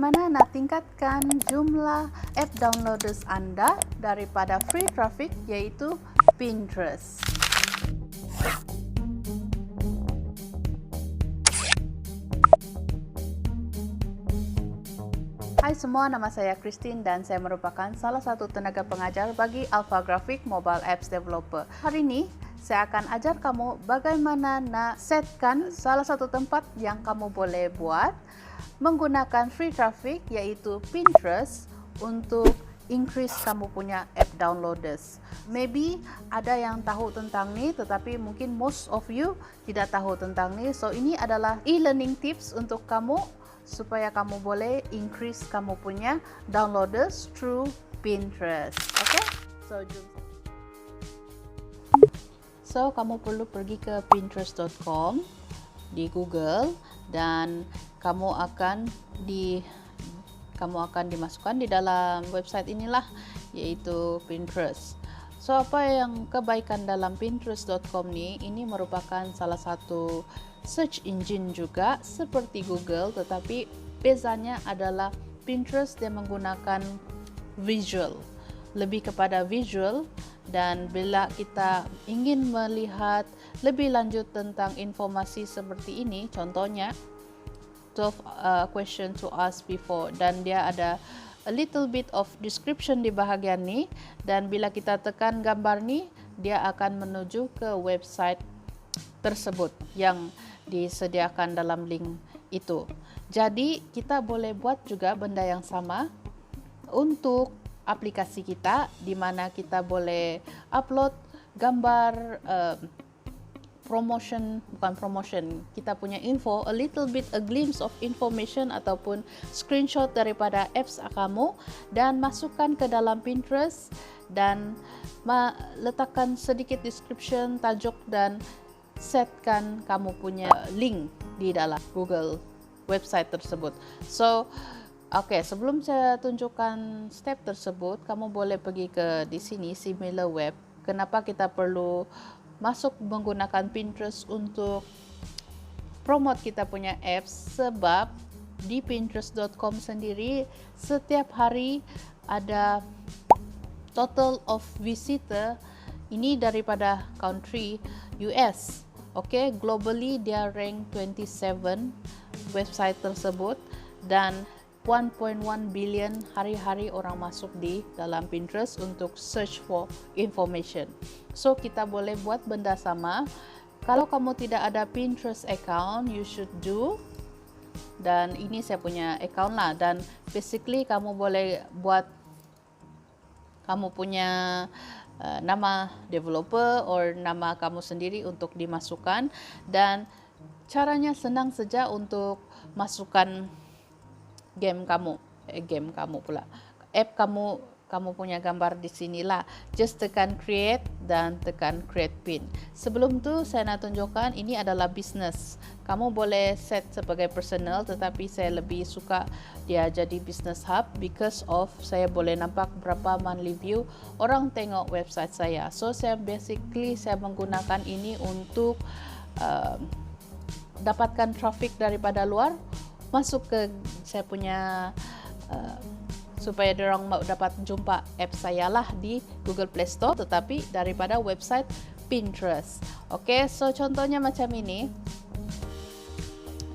Mana nak tingkatkan jumlah app downloaders anda daripada free traffic, yaitu Pinterest. Hai semua, nama saya Christine dan saya merupakan salah satu tenaga pengajar bagi Alpha Graphic Mobile Apps Developer. Hari ini saya akan ajar kamu bagaimana nak setkan salah satu tempat yang kamu boleh buat menggunakan free traffic, yaitu Pinterest, untuk increase kamu punya app downloaders. Maybe ada yang tahu tentang ni, tetapi mungkin most of you tidak tahu tentang ni. So ini adalah e-learning tips untuk kamu supaya kamu boleh increase kamu punya downloaders through Pinterest. Okay? So kamu perlu pergi ke pinterest.com di Google dan kamu akan dimasukkan di dalam website inilah, yaitu Pinterest. So apa yang kebaikan dalam pinterest.com ni, ini merupakan salah satu search engine juga seperti Google, tetapi bezanya adalah Pinterest dia menggunakan visual, lebih kepada visual. Dan bila kita ingin melihat lebih lanjut tentang informasi seperti ini, contohnya 12 question to ask before, dan dia ada a little bit of description di bahagian ni, dan bila kita tekan gambar ni, dia akan menuju ke website tersebut yang disediakan dalam link itu. Jadi kita boleh buat juga benda yang sama untuk aplikasi kita, di mana kita boleh upload gambar bukan promotion, kita punya info, a little bit a glimpse of information ataupun screenshot daripada apps kamu, dan masukkan ke dalam Pinterest dan letakkan sedikit description, tajuk, dan setkan kamu punya link di dalam Google website tersebut. So, okay, sebelum saya tunjukkan step tersebut, kamu boleh pergi ke di sini SimilarWeb. Kenapa kita perlu masuk menggunakan Pinterest untuk promote kita punya apps? Sebab di pinterest.com sendiri setiap hari ada total of visitor ini daripada country US. Okay, globally dia rank 27 website tersebut, dan 1.1 billion hari-hari orang masuk di dalam Pinterest untuk search for information. So kita boleh buat benda sama. Kalau kamu tidak ada Pinterest account, you should do. Dan ini saya punya account lah, dan basically kamu boleh buat kamu punya nama developer or nama kamu sendiri untuk dimasukkan, dan caranya senang saja untuk masukkan app kamu punya gambar di sinilah. Just tekan create dan tekan create pin. Sebelum tu saya nak tunjukkan, ini adalah business. Kamu boleh set sebagai personal, tetapi saya lebih suka dia jadi business hub because of saya boleh nampak berapa monthly view orang tengok website saya. So saya menggunakan ini untuk dapatkan traffic daripada luar masuk ke saya punya supaya diorang dapat jumpa app saya lah di Google Play Store, tetapi daripada website Pinterest. Okay, so contohnya macam ini.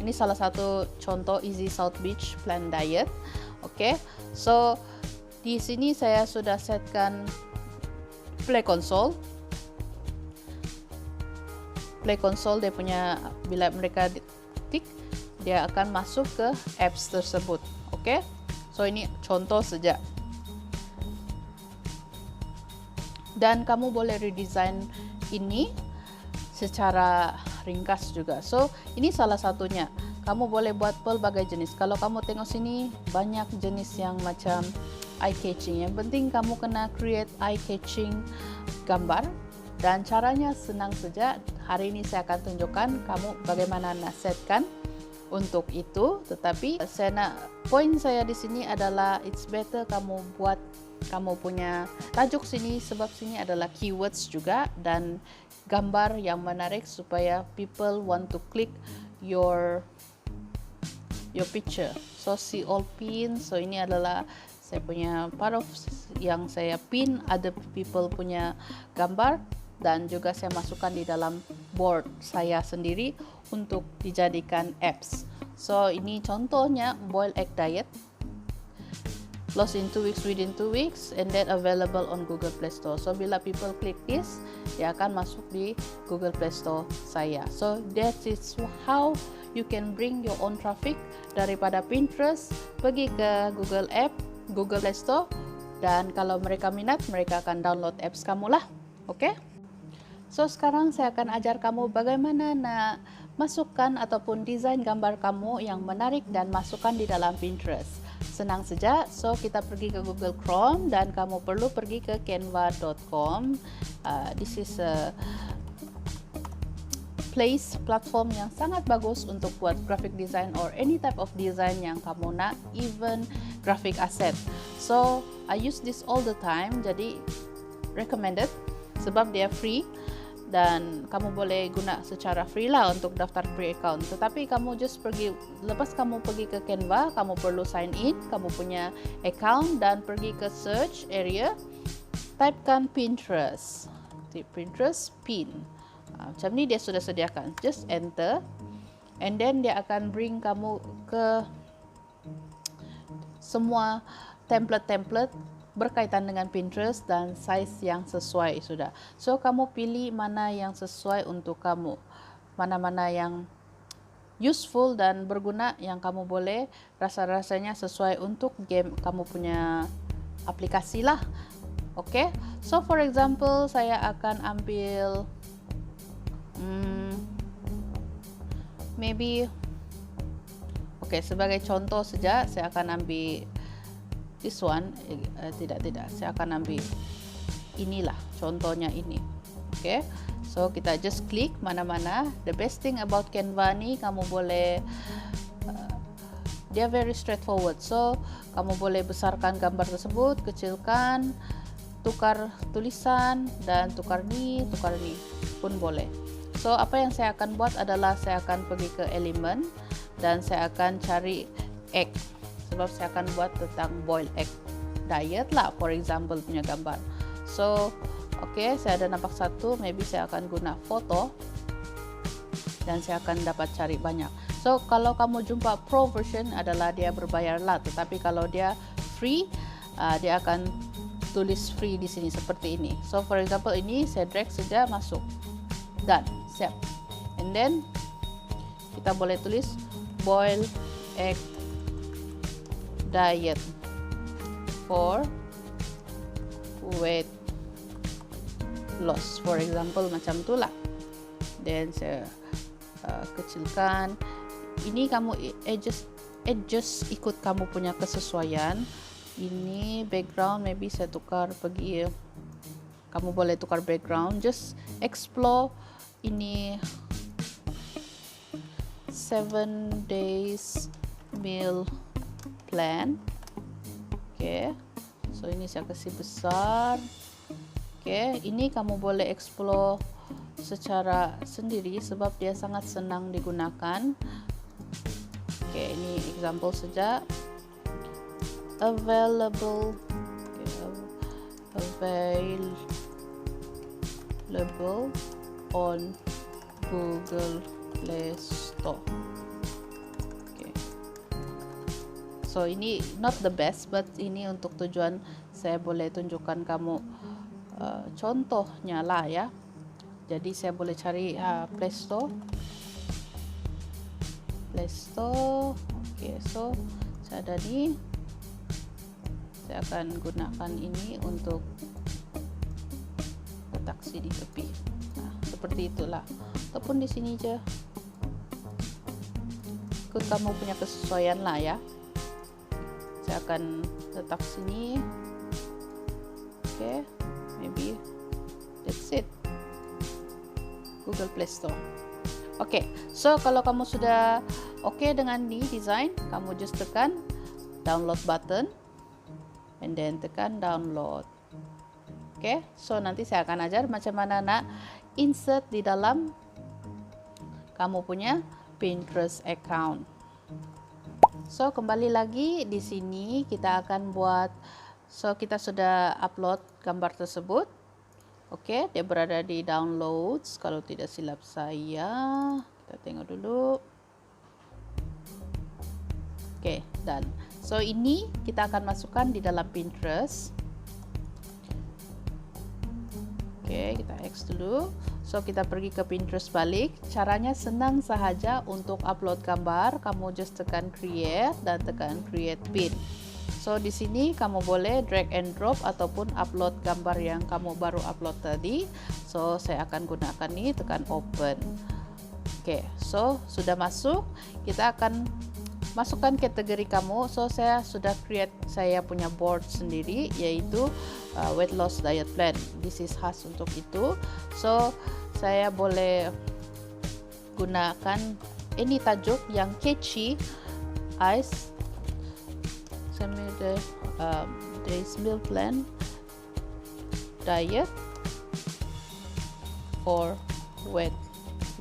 Ini salah satu contoh Easy South Beach Plan Diet. Okay, so di sini saya sudah setkan Play Console. Play Console dia punya, bila mereka tik, dia akan masuk ke apps tersebut. Okay, so ini contoh saja. Dan kamu boleh redesign ini secara ringkas juga. So ini salah satunya. Kamu boleh buat pelbagai jenis. Kalau kamu tengok sini, banyak jenis yang macam eye catching. Yang penting kamu kena create eye catching gambar, dan caranya senang saja. Hari ini saya akan tunjukkan kamu bagaimana nak setkan untuk itu. Tetapi poin saya di sini adalah it's better kamu buat kamu punya tajuk sini, sebab sini adalah keywords juga dan gambar yang menarik supaya people want to click your picture. So see all pin. So ini adalah saya punya part of yang saya pin other people punya gambar, dan juga saya masukkan di dalam board saya sendiri untuk dijadikan apps. So ini contohnya boiled egg diet, lost in 2 weeks, within 2 weeks, and then available on Google Play Store. So bila people click this, dia akan masuk di Google Play Store saya. So that is how you can bring your own traffic daripada Pinterest pergi ke Google App, Google Play Store, dan kalau mereka minat, mereka akan download apps kamu lah. Oke? So sekarang saya akan ajar kamu bagaimana nak masukkan ataupun desain gambar kamu yang menarik dan masukkan di dalam Pinterest. Senang saja. So kita pergi ke Google Chrome dan kamu perlu pergi ke canva.com. This is a place platform yang sangat bagus untuk buat graphic design or any type of design yang kamu nak, even graphic asset. So I use this all the time, jadi recommended sebab dia free dan kamu boleh guna secara free lah untuk daftar free account. Tetapi kamu just pergi, lepas kamu pergi ke Canva, kamu perlu sign in, kamu punya account, dan pergi ke search area, typekan Pinterest, Pinterest pin. Macam ni dia sudah sediakan, just enter, and then dia akan bring kamu ke semua template-template berkaitan dengan Pinterest dan size yang sesuai sudah. So kamu pilih mana yang sesuai untuk kamu, mana-mana yang useful dan berguna, yang kamu boleh rasa-rasanya sesuai untuk game kamu punya aplikasi lah. Okay, so for example saya akan ambil maybe sebagai contoh saja saya akan ambil this one, tidak, saya akan ambil inilah, contohnya ini. Okay, so kita just klik mana-mana. The best thing about Canva ni, kamu boleh, dia very straightforward. So kamu boleh besarkan gambar tersebut, kecilkan, tukar tulisan, dan tukar ni pun boleh. So apa yang saya akan buat adalah saya akan pergi ke element dan saya akan cari egg, sebab saya akan buat tentang boiled egg diet lah, for example punya gambar. So saya ada nampak satu, maybe saya akan guna foto dan saya akan dapat cari banyak. So kalau kamu jumpa pro version adalah dia berbayar lah, tetapi kalau dia free, dia akan tulis free di sini seperti ini. So for example ini saya drag saja masuk, done, siap. And then kita boleh tulis boiled egg diet for weight loss, for example, macam itulah. Then saya kecilkan. Ini kamu adjust ikut kamu punya kesesuaian. Ini background, maybe saya tukar pergi. Kamu boleh tukar background. Just explore. Ini 7 days meal plan. So ini saya kasih besar. Ini kamu boleh explore secara sendiri sebab dia sangat senang digunakan. Ini example saja. Available on Google Play Store. So ini not the best, but ini untuk tujuan saya boleh tunjukkan kamu contohnya lah ya. Jadi saya boleh cari Play Store. So saya ada ni. Saya akan gunakan ini untuk letak sini tepi. Seperti itulah. Ataupun di sini aja. Ikut kamu punya kesesuaian lah ya. Saya akan letak sini. Maybe that's it. Google Play Store. So kalau kamu sudah dengan di design, kamu just tekan download button and then tekan download. So nanti saya akan ajar macam mana nak insert di dalam kamu punya Pinterest account. So kembali lagi di sini kita akan buat, so kita sudah upload gambar tersebut. Oke, dia berada di downloads kalau tidak silap saya. Kita tengok dulu. Oke, dan so ini kita akan masukkan di dalam Pinterest. Oke, kita X dulu. So kita pergi ke Pinterest balik. Caranya senang sahaja untuk upload gambar. Kamu just tekan create dan tekan create pin. So di sini kamu boleh drag and drop ataupun upload gambar yang kamu baru upload tadi. So saya akan gunakan ini, tekan open. Oke, so sudah masuk. Kita akan masukkan kategori kamu. So saya sudah create saya punya board sendiri, yaitu weight loss diet plan. This is khas untuk itu. So saya boleh gunakan ini tajuk yang catchy, ice day's meal plan diet for weight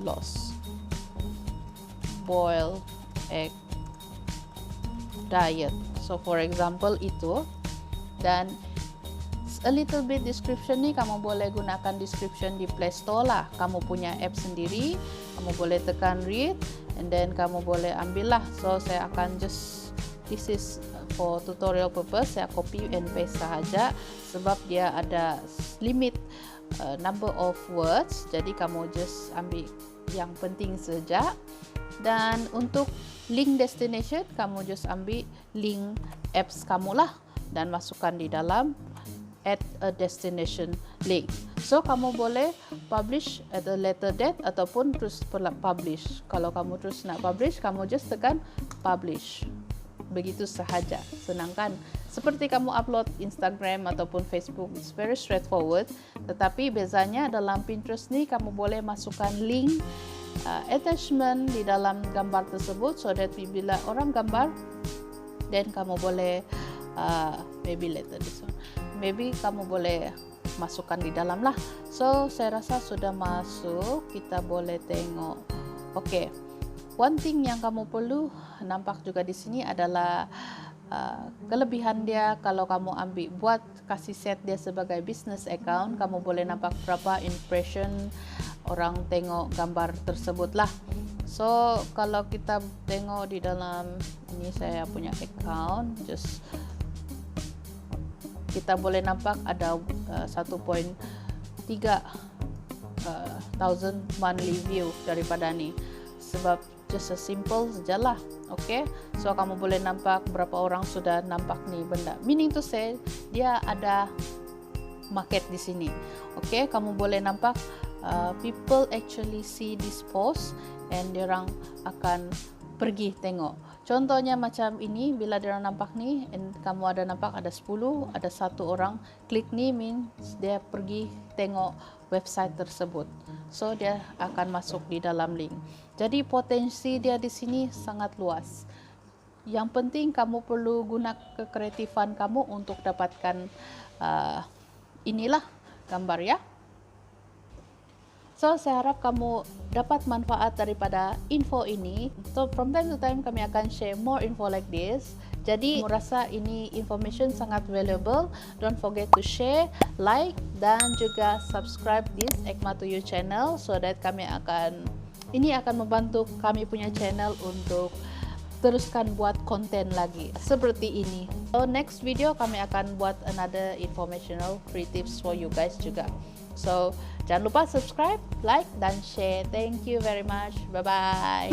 loss, boiled egg diet. So for example itu, dan a little bit description nih kamu boleh gunakan description di Play Store lah. Kamu punya app sendiri, kamu boleh tekan read and then kamu boleh ambil lah. So saya akan just, this is for tutorial purpose, saya copy and paste sahaja sebab dia ada limit number of words, jadi kamu just ambil yang penting saja. Dan untuk link destination, kamu just ambil link apps kamu lah dan masukkan di dalam add a destination link. So kamu boleh publish at a later date ataupun terus publish. Kalau kamu terus nak publish, kamu just tekan publish. Begitu sahaja, senang kan? Seperti kamu upload Instagram ataupun Facebook, it's very straightforward. Tetapi bezanya dalam Pinterest ni kamu boleh masukkan link attachment di dalam gambar tersebut, so that bila orang gambar, then kamu boleh maybe later this one, maybe kamu boleh masukkan di dalam lah. So saya rasa sudah masuk, kita boleh tengok. Oke, one thing yang kamu perlu nampak juga di sini adalah kelebihan dia. Kalau kamu ambil buat kasih set dia sebagai business account, kamu boleh nampak berapa impression orang tengok gambar tersebut lah. So kalau kita tengok di dalam ini saya punya account, just kita boleh nampak ada 1.3 thousand monthly view daripada ni, sebab just a simple sajalah. Okay, so kamu boleh nampak berapa orang sudah nampak ni benda, meaning to say dia ada market di sini. Okay, kamu boleh nampak people actually see this post and diorang akan pergi tengok. Contohnya macam ini, bila diorang nampak ni and kamu ada nampak ada 10, ada satu orang klik ni, means dia pergi tengok website tersebut. So dia akan masuk di dalam link. Jadi potensi dia di sini sangat luas. Yang penting kamu perlu guna kekreatifan kamu untuk dapatkan inilah gambar ya. So saya harap kamu dapat manfaat daripada info ini. So from time to time kami akan share more info like this. Jadi merasa ini information sangat valuable, don't forget to share, like dan juga subscribe this Ekma to You channel, so that ini akan membantu kami punya channel untuk teruskan buat konten lagi seperti ini. So next video kami akan buat another informational free tips for you guys juga. So jangan lupa subscribe, like dan share. Thank you very much. Bye bye.